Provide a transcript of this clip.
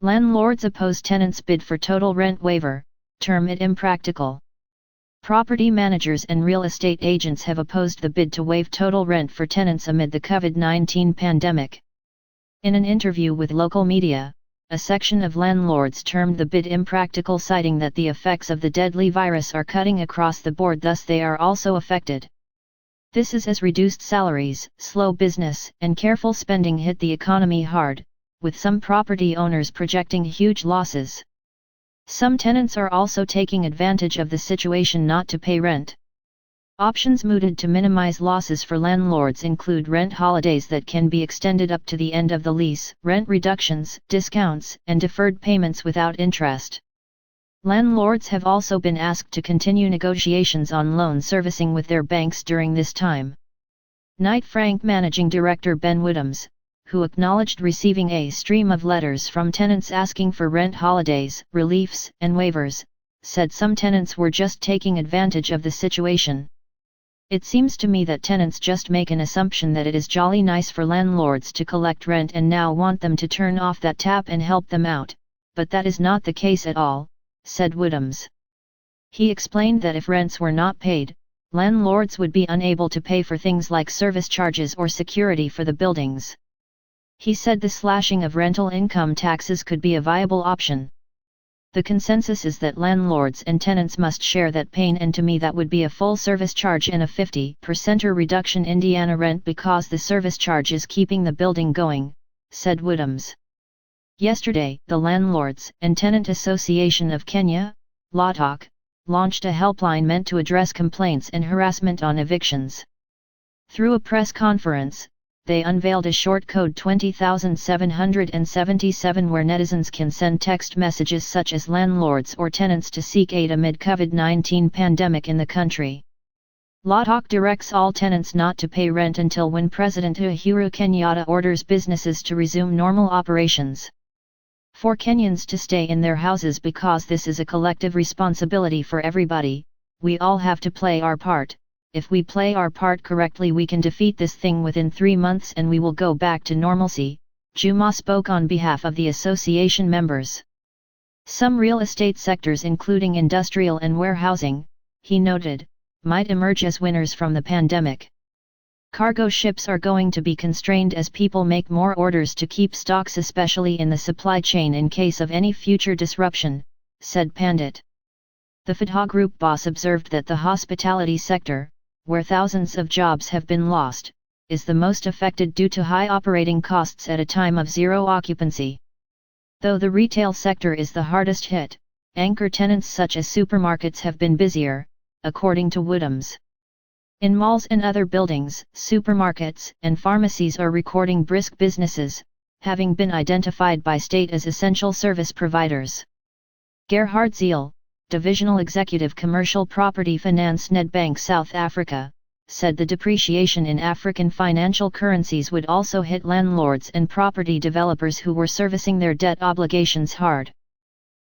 Landlords oppose tenants' bid for total rent waiver, term it impractical. Property managers and real estate agents have opposed the bid to waive total rent for tenants amid the COVID-19 pandemic. In an interview with local media, a section of landlords termed the bid impractical, citing that the effects of the deadly virus are cutting across the board, thus they are also affected. This is as reduced salaries, slow business, and careful spending hit the economy hard, with some property owners projecting huge losses. Some tenants are also taking advantage of the situation not to pay rent. Options mooted to minimize losses for landlords include rent holidays that can be extended up to the end of the lease, rent reductions, discounts, and deferred payments without interest. Landlords have also been asked to continue negotiations on loan servicing with their banks during this time. Knight Frank Managing Director Ben Woodhams, who acknowledged receiving a stream of letters from tenants asking for rent holidays, reliefs, and waivers, said some tenants were just taking advantage of the situation. It seems to me that tenants just make an assumption that it is jolly nice for landlords to collect rent and now want them to turn off that tap and help them out, but that is not the case at all, said Woodhams. He explained that if rents were not paid, landlords would be unable to pay for things like service charges or security for the buildings. He said the slashing of rental income taxes could be a viable option. The consensus is that landlords and tenants must share that pain, and to me that would be a full service charge and a 50% reduction in Indiana rent because the service charge is keeping the building going, said Woodhams. Yesterday, the Landlords and Tenant Association of Kenya, LATOK, launched a helpline meant to address complaints and harassment on evictions. Through a press conference, they unveiled a short code 20777 where netizens can send text messages such as landlords or tenants to seek aid amid COVID-19 pandemic in the country. LATOK directs all tenants not to pay rent until when President Uhuru Kenyatta orders businesses to resume normal operations. For Kenyans to stay in their houses because this is a collective responsibility for everybody, we all have to play our part. If we play our part correctly, we can defeat this thing within 3 months and we will go back to normalcy, Juma spoke on behalf of the association members. Some real estate sectors, including industrial and warehousing, he noted, might emerge as winners from the pandemic. Cargo ships are going to be constrained as people make more orders to keep stocks, especially in the supply chain in case of any future disruption, said Pandit. The FIDHA Group boss observed that the hospitality sector, where thousands of jobs have been lost, is the most affected due to high operating costs at a time of zero occupancy. Though the retail sector is the hardest hit, anchor tenants such as supermarkets have been busier, according to Woodhams. In malls and other buildings, supermarkets and pharmacies are recording brisk businesses, having been identified by state as essential service providers. Gerhard Ziel, Divisional Executive Commercial Property Finance Nedbank South Africa, said the depreciation in African financial currencies would also hit landlords and property developers who were servicing their debt obligations hard.